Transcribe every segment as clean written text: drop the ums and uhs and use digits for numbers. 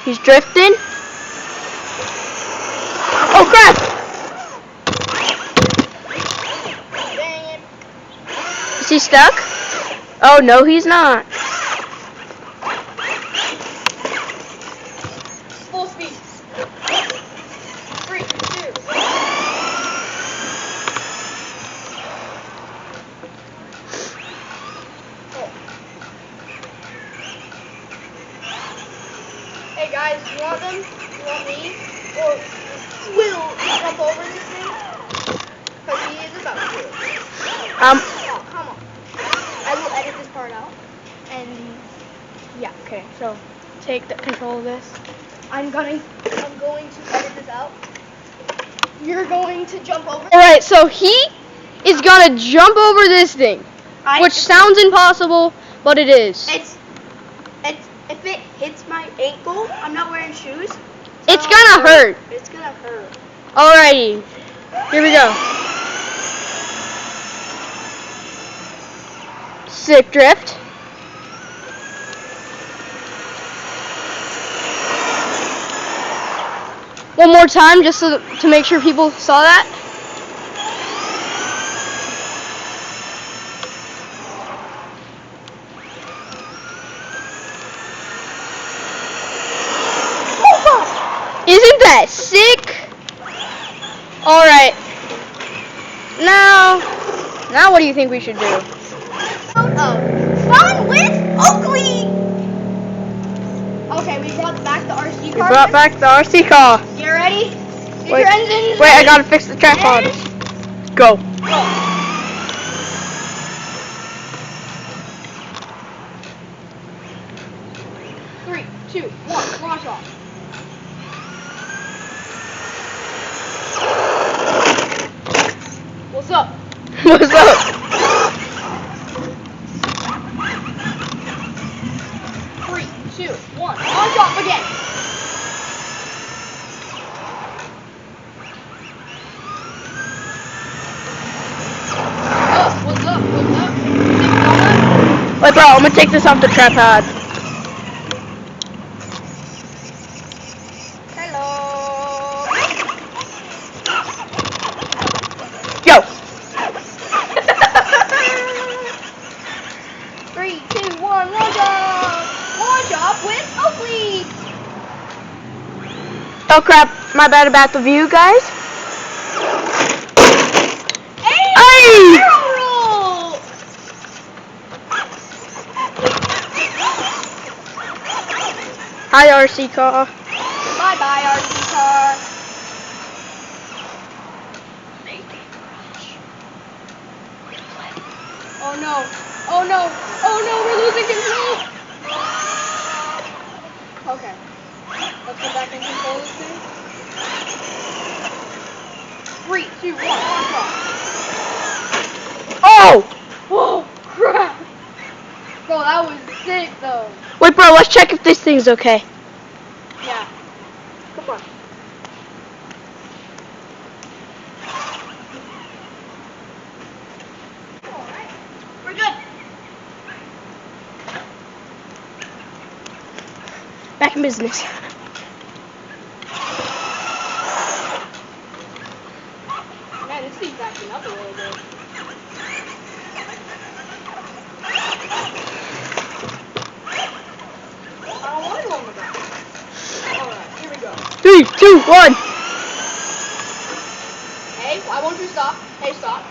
He's drifting. Oh crap! Dang it. Is he stuck? Oh no, he's not. Full speed. 3, 2. Oh. Hey guys, you want them? You want me? Or Will jump over this thing? Because he is about to. Oh, come on. I will edit this part out. And yeah, Okay, so take the control of this. I'm going to edit this out. You're going to jump over. Alright, so he is gonna jump over this thing. Which sounds impossible, but it is. It's if it hits my ankle, I'm not wearing shoes. It's gonna hurt. It's gonna hurt. Alrighty, here we go. Sick drift. One more time, just so to make sure people saw that. Isn't that sick? Alright. Now what do you think we should do? Fun with Oakley! Okay, we brought back the RC car. We brought back the RC car. You ready? Get Wait, your engines wait, I ready. gotta fix the tripod. Go. Go. 3, 2, 1, launch off. What's up? What's up? 3, 2, 1, launch off again. What's up? What's up? Wait, bro, I'm gonna take this off the tripod. Hello. Yo. 3, 2, 1, launch off! Launch off with Oakley! Oh crap, my bad about the view, guys. Hey! Barrel roll! Hi, RC car. Bye-bye, RC car. Oh no. Oh no. Oh no, we're losing control. Okay. Let's get back in control of this thing. 3, 2, 1, launch off. Oh! Oh, crap. Bro, that was sick though. Wait, bro, let's check if this thing's okay. Yeah. Come on. Alright. We're good. Back in business. Man, this thing's backing up a little bit. I don't want to go on the ground. Alright, here we go. 3, 2, 1. Hey, why won't you stop? Hey, stop.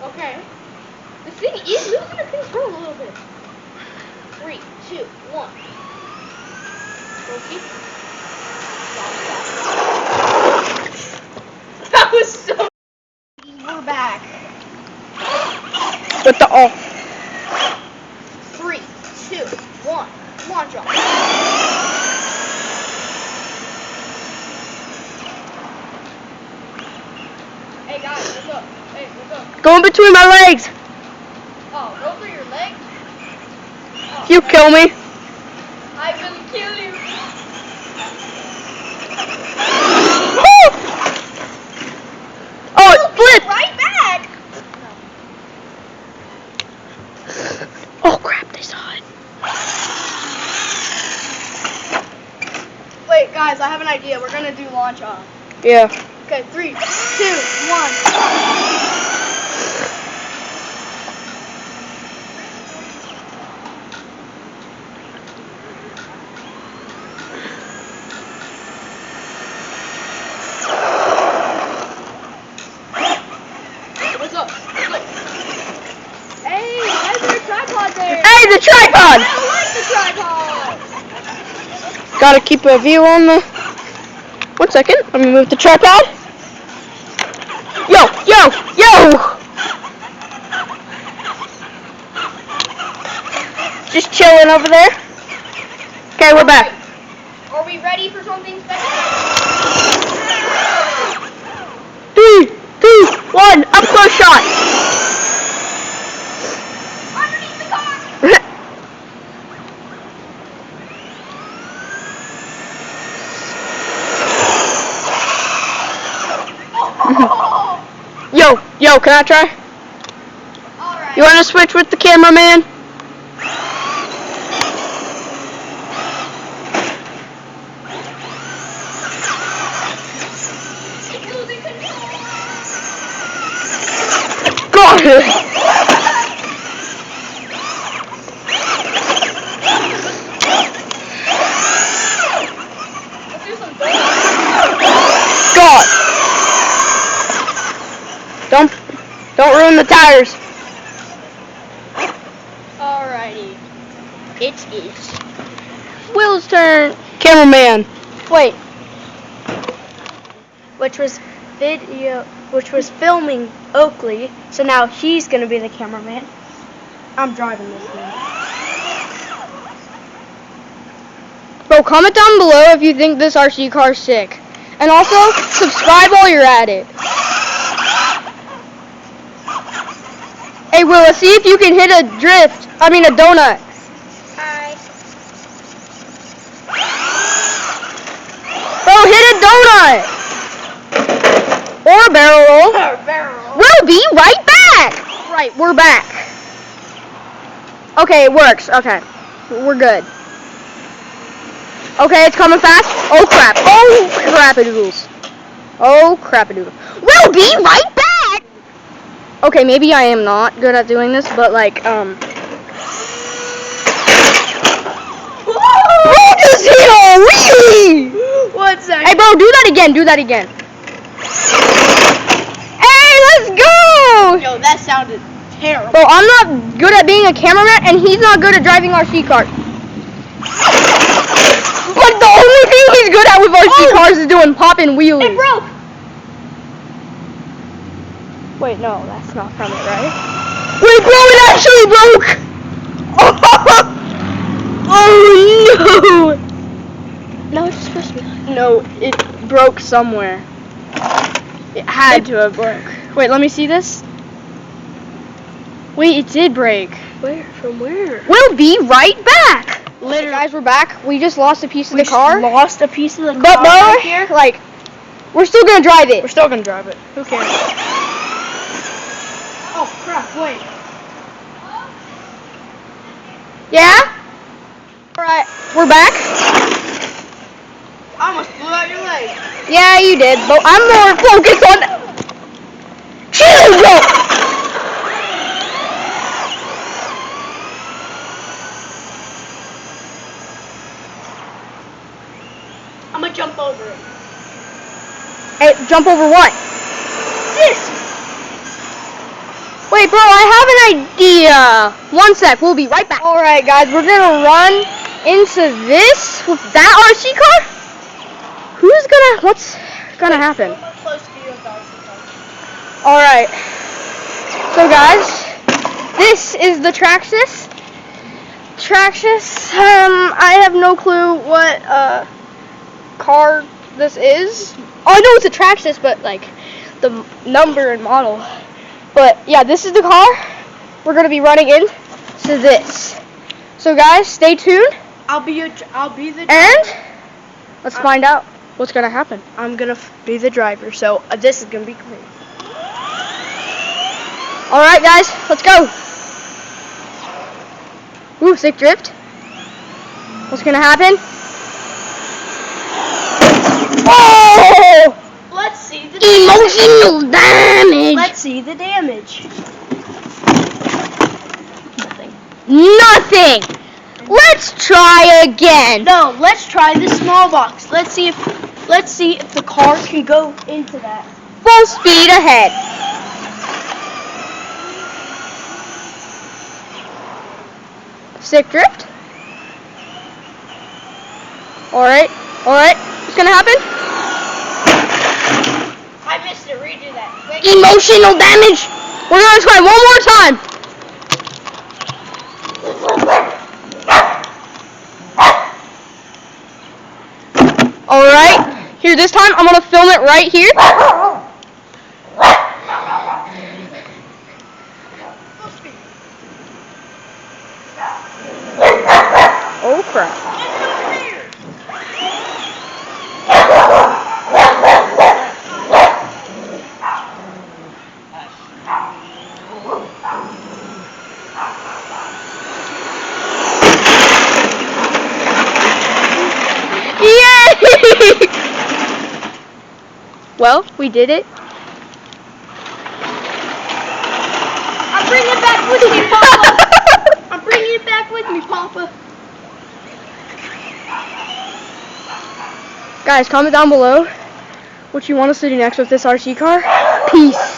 Okay. This thing is losing the control a little bit. 3, 2, 1. Rosie. Stop. That was so. We're back. With the off. 3, 2, 1. Launch off. Hey guys, what's up? Hey, what's up? Go in between my legs. Oh, go for your legs? Oh, You kill me. I will kill you. Oh, it flipped. Right back. Oh crap, they saw it. Guys, I have an idea. We're gonna do launch off. Yeah. Okay, 3, 2, 1. What's up? Hey, why is there a tripod there? Hey, the tripod! I don't like the tripod! Gotta keep a view on the... 1 second, let me move the tripod. Yo! Just chilling over there. Okay, we're back. Are we ready for something special? 3, 2, 1, up close shot. Underneath the car! Yo, can I try? Alright. You want to switch with the cameraman? Losing control. God! Let's do some God! Don't ruin the tires. Alrighty. It is Will's turn. Cameraman. Wait. Which was filming Oakley, so now he's gonna be the cameraman. I'm driving this thing. Bro, comment down below if you think this RC car's sick. And also, subscribe while you're at it. Hey, Will, let's see if you can hit a donut. Hi. Bro, hit a donut! Or a barrel roll. Barrel. We'll be right back! Right, we're back. Okay, it works. Okay, we're good. Okay, it's coming fast. Oh, crap. Oh, crap-a-doodles. Oh, crap-a-doodle. We'll be right back! Okay, maybe I am not good at doing this, but like, Bro, just hit a wheelie! 1 second. Hey, bro, do that again. Hey, let's go! Yo, that sounded terrible. Bro, I'm not good at being a cameraman, and he's not good at driving RC cars. But the only thing he's good at with RC cars is doing poppin' wheelies. It broke. Wait, no, that's not from it, right? Wait, bro, it actually broke! Oh, no! No, it's supposed to be. No, it broke somewhere. It had to have broke. Wait, let me see this. Wait, it did break. Where? From where? We'll be right back! Literally. Guys, we're back. We just lost a piece of the car. Lost a piece of the car. But no, right here. like, we're still gonna drive it. We're still gonna drive it. Who cares? Oh crap! Wait. Yeah? Alright, we're back. I almost blew out your leg. Yeah, you did, but I'm more focused on... Chill, bro! I'm gonna jump over it. Hey, jump over what? This! Wait, bro, I have an idea. 1 sec, we'll be right back. Alright, guys, we're gonna run into this with that RC car? What's gonna happen? Alright. So, guys, this is the Traxxas. I have no clue what, car this is. Oh, I know it's a Traxxas, but, like, the number and model. But yeah, this is the car we're gonna be running into this. So guys, stay tuned. I'll be the and let's find out what's gonna happen. I'm gonna be the driver, so this is gonna be great. All right, guys, let's go. Ooh, sick drift. What's gonna happen? Oh! Let's see the Emotional damage. Let's see the damage. Nothing. Let's try again. No, let's try the small box. Let's see if the car can go into that. Full speed ahead. Stick drift. Alright. What's gonna happen? I missed it. Redo that. Wait. Emotional damage. We're gonna try one more time. Alright. Here, this time I'm gonna film it right here. Oh crap. Yay! Well, we did it. I'm bringing it back with me, Papa. I'm bringing it back with me, Papa. Guys, comment down below what you want us to do next with this RC car. Peace.